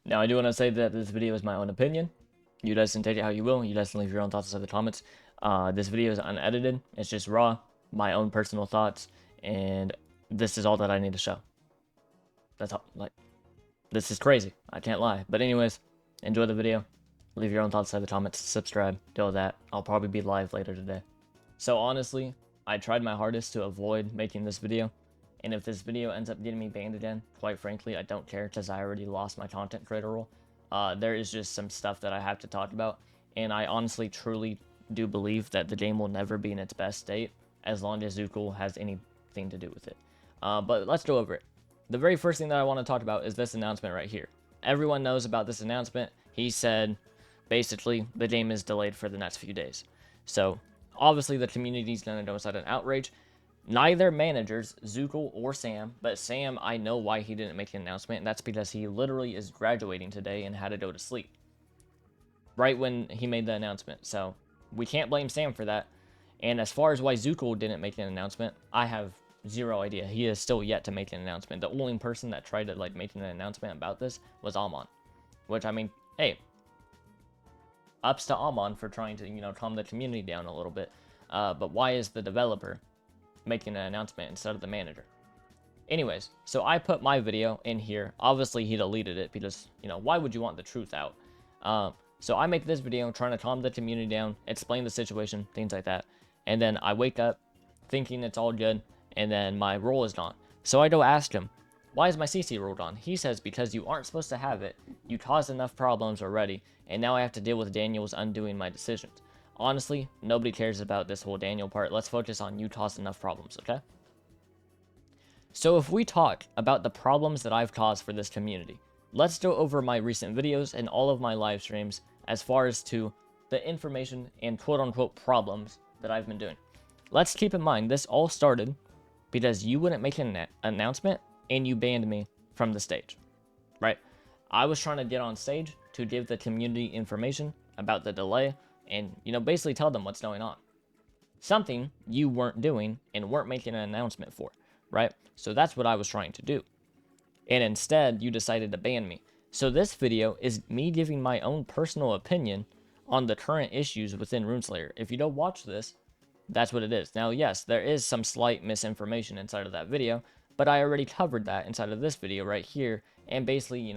Now, I do want to say that this video is my own opinion. You guys can take it how you will. You guys can leave your own thoughts inside the comments. This video is unedited. It's just raw, my own personal thoughts, and this is all that I need to show. That's all. Like, this is crazy. I can't lie. But anyways, enjoy the video. Leave your own thoughts inside the comments. Subscribe. Do all that. I'll probably be live later today. So honestly, I tried my hardest to avoid making this video. And if this video ends up getting me banned again, quite frankly, I don't care because I already lost my content creator role. There is just some stuff that I have to talk about. And I honestly, truly do believe that the game will never be in its best state as long as Zookle has anything to do with it. But let's go over it. The very first thing that I want to talk about is this announcement right here. Everyone knows about this announcement. He said, basically, the game is delayed for the next few days. So, obviously, the community's going to go inside an outrage. Neither managers, Zookle or Sam, but Sam, I know why he didn't make an announcement, and that's because he literally is graduating today and had to go to sleep right when he made the announcement. So, we can't blame Sam for that. And as far as why Zookle didn't make an announcement, I have zero idea. He is still yet to make an announcement. The only person that tried to make an announcement about this was Amon, which, I mean, hey, ups to Amon for trying to, calm the community down a little bit. But why is the developer making an announcement instead of the manager? Anyways, so I put my video in here. Obviously, he deleted it because, why would you want the truth out? So I make this video trying to calm the community down, explain the situation, things like that. And then I wake up thinking it's all good, and then my role is gone. So I go ask him, why is my CC role gone? He says, because you aren't supposed to have it. You caused enough problems already, and now I have to deal with Daniel's undoing my decisions. Honestly, nobody cares about this whole Daniel part. Let's focus on you caused enough problems, okay? So if we talk about the problems that I've caused for this community, let's go over my recent videos and all of my live streams as far as to the information and quote-unquote problems that I've been doing. Let's keep in mind, this all started because you wouldn't make an announcement and you banned me from the stage, right? I was trying to get on stage to give the community information about the delay and, basically tell them what's going on. Something you weren't doing and weren't making an announcement for, right? So that's what I was trying to do. And instead, you decided to ban me. So this video is me giving my own personal opinion on the current issues within RuneSlayer. If you don't watch this, that's what it is. Now, yes, there is some slight misinformation inside of that video, but I already covered that inside of this video right here, and basically,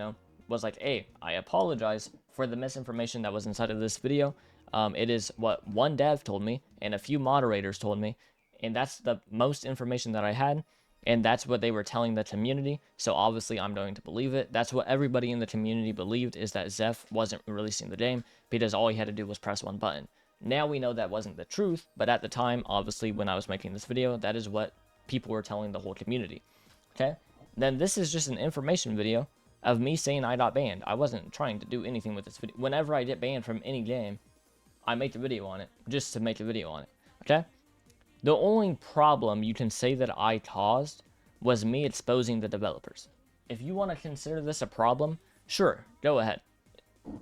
was like, hey, I apologize for the misinformation that was inside of this video. It is what one dev told me, and a few moderators told me, and that's the most information that I had, and that's what they were telling the community, so obviously I'm going to believe it. That's what everybody in the community believed, is that Zeph wasn't releasing the game, because all he had to do was press one button. Now we know that wasn't the truth, but at the time, obviously, when I was making this video, that is what people were telling the whole community, okay? Then this is just an information video of me saying I got banned. I wasn't trying to do anything with this video. Whenever I get banned from any game, I make a video on it, just to make a video on it, okay? The only problem you can say that I caused was me exposing the developers. If you want to consider this a problem, sure, go ahead.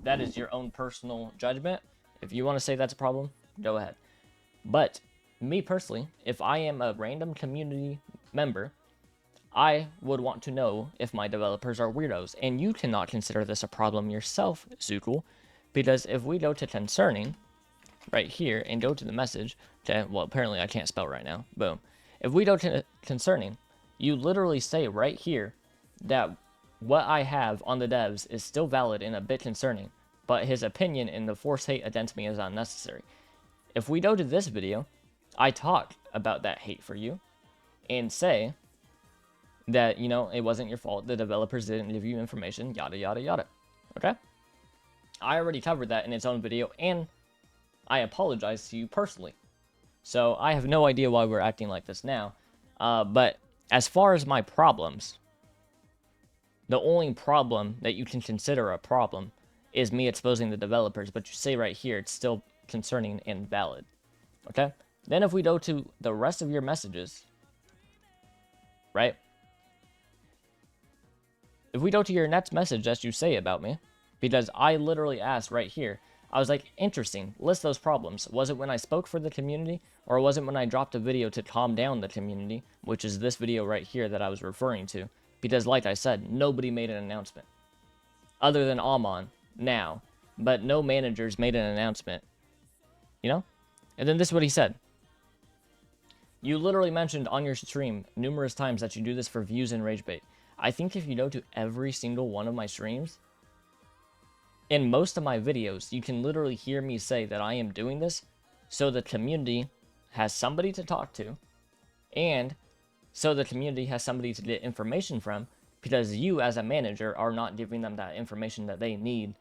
That is your own personal judgment. If you want to say that's a problem, go ahead. But me personally, if I am a random community member, I would want to know if my developers are weirdos. And you cannot consider this a problem yourself, Zookle, because if we go to concerning right here and go to the message, okay, well, apparently I can't spell right now, boom. If we go to concerning, you literally say right here that what I have on the devs is still valid and a bit concerning, but his opinion and the force hate against me is unnecessary. If we go to this video, I talk about that hate for you and say that, it wasn't your fault, the developers didn't give you information, yada, yada, yada, okay? I already covered that in its own video, and I apologize to you personally. So I have no idea why we're acting like this now, but as far as my problems, the only problem that you can consider a problem is me exposing the developers, but you say right here it's still concerning and valid, okay? Then if we go to the rest of your messages, right? If we go to your next message that you say about me, because I literally asked right here, I was like, interesting, list those problems. Was it when I spoke for the community, or was it when I dropped a video to calm down the community, which is this video right here that I was referring to? Because like I said, nobody made an announcement. other than Amon now, but no managers made an announcement, you know? And then this is what he said. You literally mentioned on your stream numerous times that you do this for views and rage bait. I think if you go to every single one of my streams, in most of my videos, you can literally hear me say that I am doing this so the community has somebody to talk to, and so the community has somebody to get information from, because you as a manager are not giving them that information that they need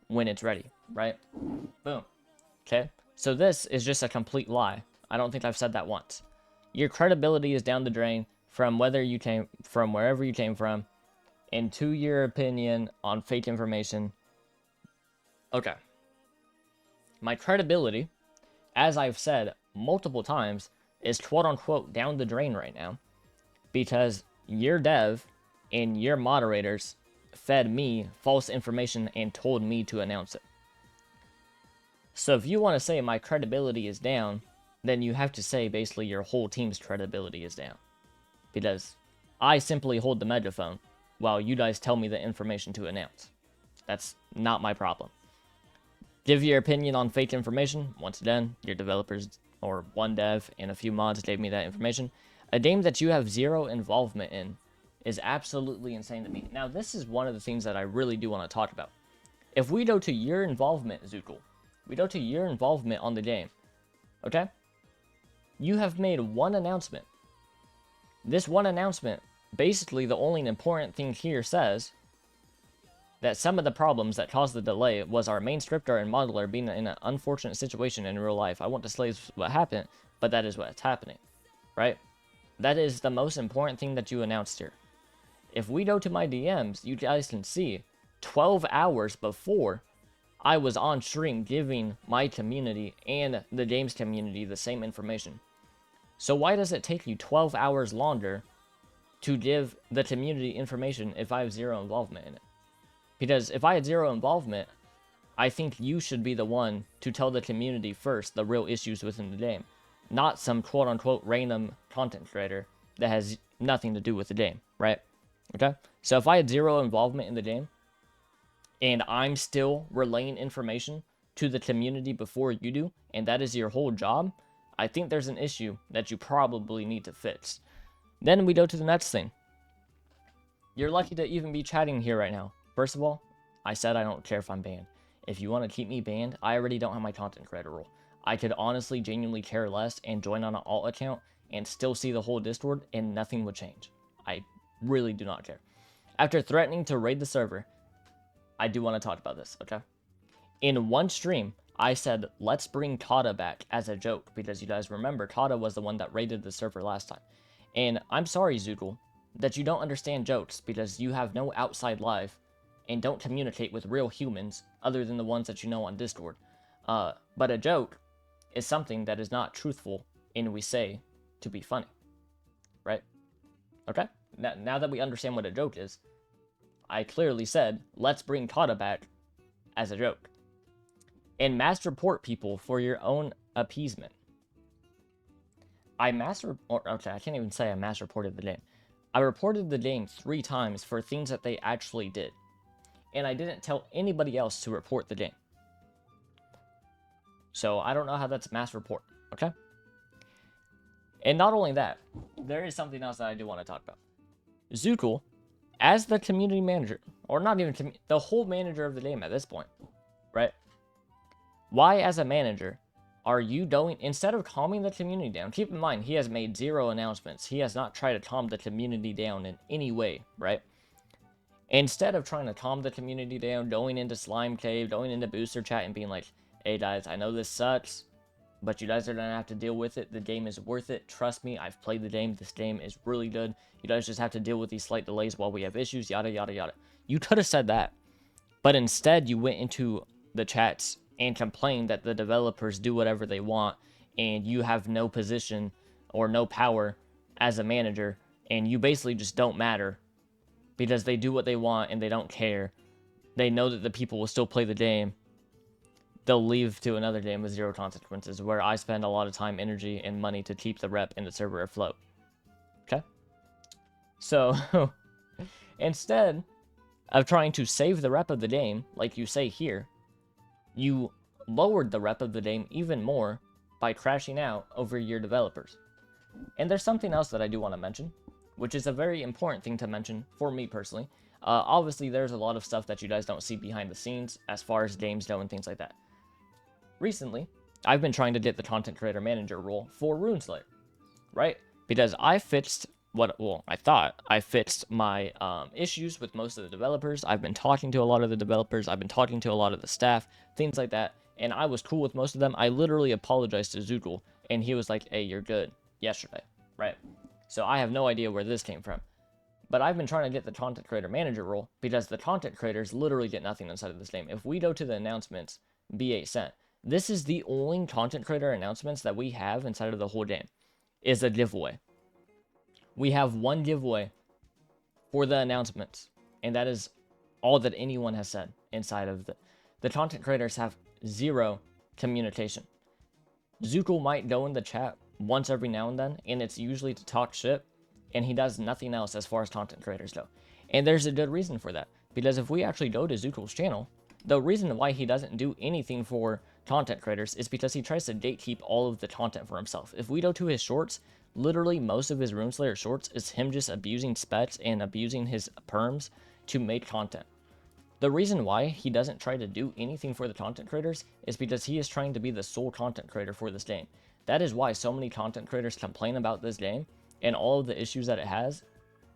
when it's ready, right? Boom. Okay? So this is just a complete lie. I don't think I've said that once. Your credibility is down the drain from wherever you came from, and to your opinion on fake information. Okay. My credibility, as I've said multiple times, is quote-unquote down the drain right now because your dev and your moderators fed me false information and told me to announce it. So if you want to say my credibility is down, then you have to say basically your whole team's credibility is down. Because I simply hold the megaphone while you guys tell me the information to announce. That's not my problem. Give your opinion on fake information. Once again, your developers or one dev and a few mods gave me that information. A game that you have zero involvement in is absolutely insane to me. Now, this is one of the things that I really do want to talk about. If we go to your involvement, Zookle, we go to your involvement on the game, okay? You have made one announcement. This one announcement, basically the only important thing here says that some of the problems that caused the delay was our main scripter and modeler being in an unfortunate situation in real life. I won't disclose what happened, but that is what's happening, right? That is the most important thing that you announced here. If we go to my DMs, you guys can see 12 hours before I was on stream giving my community and the game's community the same information. So why does it take you 12 hours longer to give the community information if I have zero involvement in it? Because if I had zero involvement, I think you should be the one to tell the community first the real issues within the game, not some quote-unquote random content creator that has nothing to do with the game, right? Okay? So if I had zero involvement in the game, and I'm still relaying information to the community before you do, and that is your whole job, I think there's an issue that you probably need to fix. Then we go to the next thing. You're lucky to even be chatting here right now. First of all, I said I don't care if I'm banned. If you want to keep me banned, I already don't have my content creator role. I could honestly genuinely care less and join on an alt account and still see the whole Discord and nothing would change. I really do not care. After threatening to raid the server, I do want to talk about this, okay? In one stream, I said, let's bring Kata back as a joke, because you guys remember, Kata was the one that raided the server last time. And I'm sorry, Zoodle, that you don't understand jokes, because you have no outside life, and don't communicate with real humans, other than the ones that you know on Discord. But a joke is something that is not truthful, and we say to be funny. Right? Okay? Now that we understand what a joke is, I clearly said, let's bring Kata back as a joke. And mass report people for your own appeasement. I can't even say I mass reported the game. I reported the game 3 times for things that they actually did. And I didn't tell anybody else to report the game. So I don't know how that's mass report, okay? And not only that, there is something else that I do want to talk about. Zookle, as the community manager, or not even the whole manager of the game at this point, right? Why, as a manager, are you going, instead of calming the community down, keep in mind, he has made 0 announcements. He has not tried to calm the community down in any way, right? Instead of trying to calm the community down, going into Slime Cave, going into Booster Chat and being like, hey guys, I know this sucks, but you guys are going to have to deal with it. The game is worth it. Trust me, I've played the game. This game is really good. You guys just have to deal with these slight delays while we have issues, yada, yada, yada. You could have said that. But instead, you went into the chats and complained that the developers do whatever they want, and you have no position or no power as a manager, and you basically just don't matter because they do what they want and they don't care. They know that the people will still play the game. They'll leave to another game with 0 consequences, where I spend a lot of time, energy, and money to keep the rep and the server afloat. Okay? So, instead, of trying to save the rep of the game, like you say here, you lowered the rep of the game even more by crashing out over your developers. And there's something else that I do want to mention, which is a very important thing to mention for me personally. Obviously, there's a lot of stuff that you guys don't see behind the scenes as far as games go and things like that. Recently, I've been trying to get the content creator manager role for Rune, right? Because I fixed I thought I fixed my issues with most of the developers. I've been talking to a lot of the developers. I've been talking to a lot of the staff, things like that. And I was cool with most of them. I literally apologized to Zookle, and he was like, hey, you're good, yesterday, right? So I have no idea where this came from. But I've been trying to get the content creator manager role because the content creators literally get nothing inside of this game. If we go to the announcements, B8 sent. This is the only content creator announcements that we have inside of the whole game, is a giveaway. We have one giveaway for the announcements, and that is all that anyone has said inside of the content creators have zero communication. Zookle might go in the chat once every now and then, and it's usually to talk shit, and he does nothing else as far as content creators go. And there's a good reason for that, because if we actually go to Zookle's channel, the reason why he doesn't do anything for content creators is because he tries to gatekeep all of the content for himself. If we go to his shorts, literally most of his RuneSlayer shorts is him just abusing specs and abusing his perms to make content. The reason why he doesn't try to do anything for the content creators is because he is trying to be the sole content creator for this game. That is why so many content creators complain about this game and all of the issues that it has,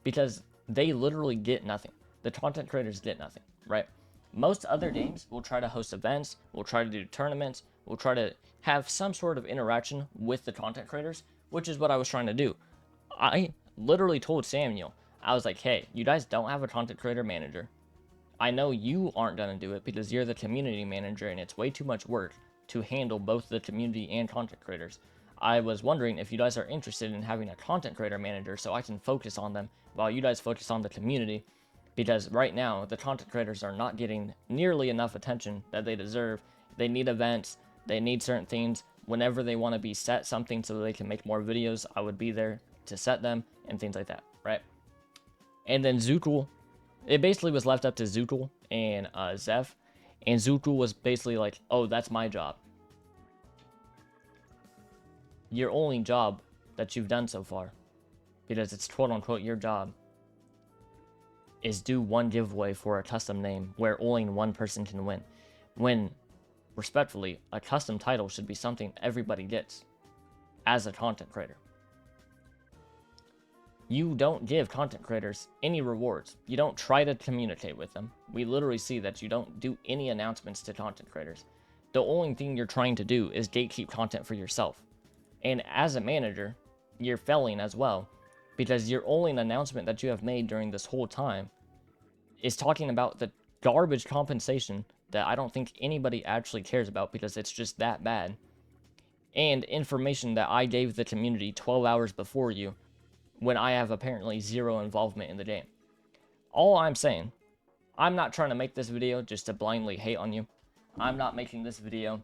because they literally get nothing. The content creators get nothing, right? Most other games will try to host events, will try to do tournaments, will try to have some sort of interaction with the content creators, which is what I was trying to do. I literally told Samuel, I was like, hey, you guys don't have a content creator manager. I know you aren't going to do it because you're the community manager and it's way too much work to handle both the community and content creators. I was wondering if you guys are interested in having a content creator manager so I can focus on them while you guys focus on the community, because right now the content creators are not getting nearly enough attention that they deserve. They need events, they need certain things. Whenever they want to be set something so they can make more videos, I would be there to set them and things like that, right? And then Zookle, it basically was left up to Zookle and Zeph, and Zookle was basically like, oh, that's my job. Your only job that you've done so far, because it's quote-unquote your job, is do one giveaway for a custom name where only one person can win. When, respectfully, a custom title should be something everybody gets as a content creator. You don't give content creators any rewards. You don't try to communicate with them. We literally see that you don't do any announcements to content creators. The only thing you're trying to do is gatekeep content for yourself. And as a manager, you're failing as well, because your only announcement that you have made during this whole time is talking about the garbage compensation that I don't think anybody actually cares about because it's just that bad, and information that I gave the community 12 hours before you when I have apparently zero involvement in the game. All I'm saying, I'm not trying to make this video just to blindly hate on you. I'm not making this video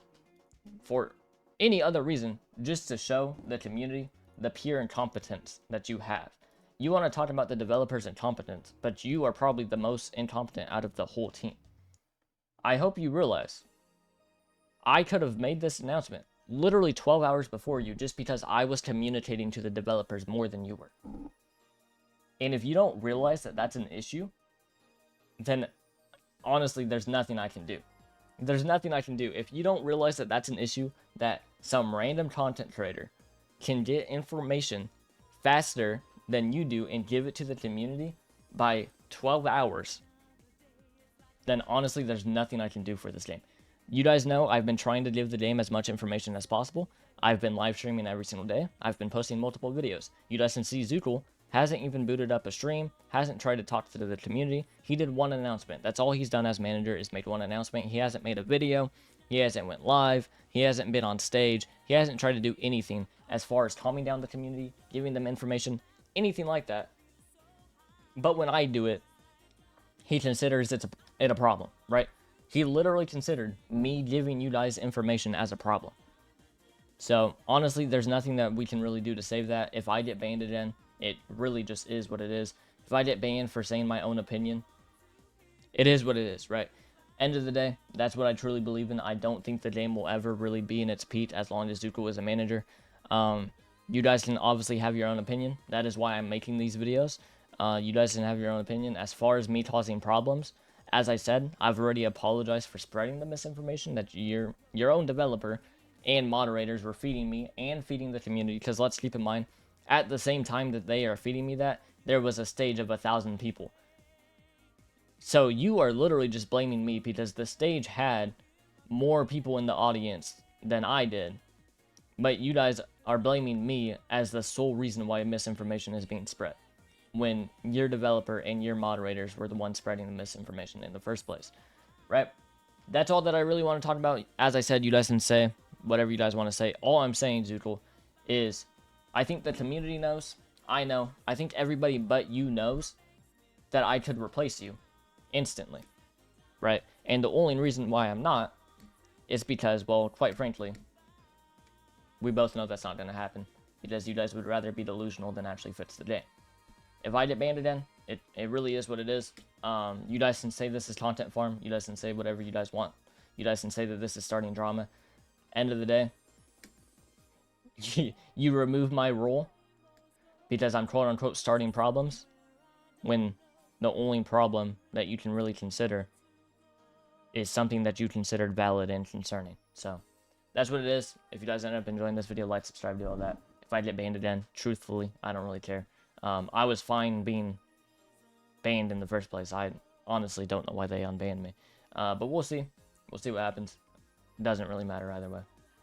for any other reason, just to show the community the pure incompetence that you have. You want to talk about the developers' incompetence, but you are probably the most incompetent out of the whole team. I hope you realize I could have made this announcement literally 12 hours before you just because I was communicating to the developers more than you were. And if you don't realize that that's an issue, then honestly, there's nothing I can do. There's nothing I can do. If you don't realize that that's an issue, that some random content creator can get information faster than you do and give it to the community by 12 hours, then honestly, there's nothing I can do for this game. You guys know I've been trying to give the game as much information as possible. I've been live streaming every single day. I've been posting multiple videos. You guys can see Zookle hasn't even booted up a stream, hasn't tried to talk to the community. He did one announcement. That's all he's done as manager, is made one announcement. He hasn't made a video. He hasn't went live. He hasn't been on stage. He hasn't tried to do anything as far as calming down the community, giving them information, anything like that. But when I do it, he considers it a problem, right? He literally considered me giving you guys information as a problem. So, honestly, there's nothing that we can really do to save that. If I get banned again, it really just is what it is. If I get banned for saying my own opinion, it is what it is, right? End of the day, that's what I truly believe in. I don't think the game will ever really be in its peak as long as Zuko is a manager. You guys can obviously have your own opinion. That is why I'm making these videos. You guys can have your own opinion. As far as me causing problems, as I said, I've already apologized for spreading the misinformation that your own developer and moderators were feeding me and feeding the community. Because let's keep in mind, at the same time that they are feeding me that, there was a stage of 1,000 people. So you are literally just blaming me because the stage had more people in the audience than I did. But you guys are blaming me as the sole reason why misinformation is being spread, when your developer and your moderators were the ones spreading the misinformation in the first place, right? That's all that I really want to talk about. As I said, you guys can say whatever you guys want to say. All I'm saying, Zoodle, is I think the community knows. I know. I think everybody but you knows that I could replace you instantly, right? And the only reason why I'm not is because, well, quite frankly, we both know that's not going to happen, because you guys would rather be delusional than actually fix the game. If I get banned again, it really is what it is. You guys can say this is content farm. You guys can say whatever you guys want. You guys can say that this is starting drama. End of the day, you remove my role because I'm quote-unquote starting problems, when the only problem that you can really consider is something that you considered valid and concerning. So that's what it is. If you guys end up enjoying this video, like, subscribe, do all that. If I get banned again, truthfully, I don't really care. I was fine being banned in the first place. I honestly don't know why they unbanned me. But we'll see. We'll see what happens. Doesn't really matter either way.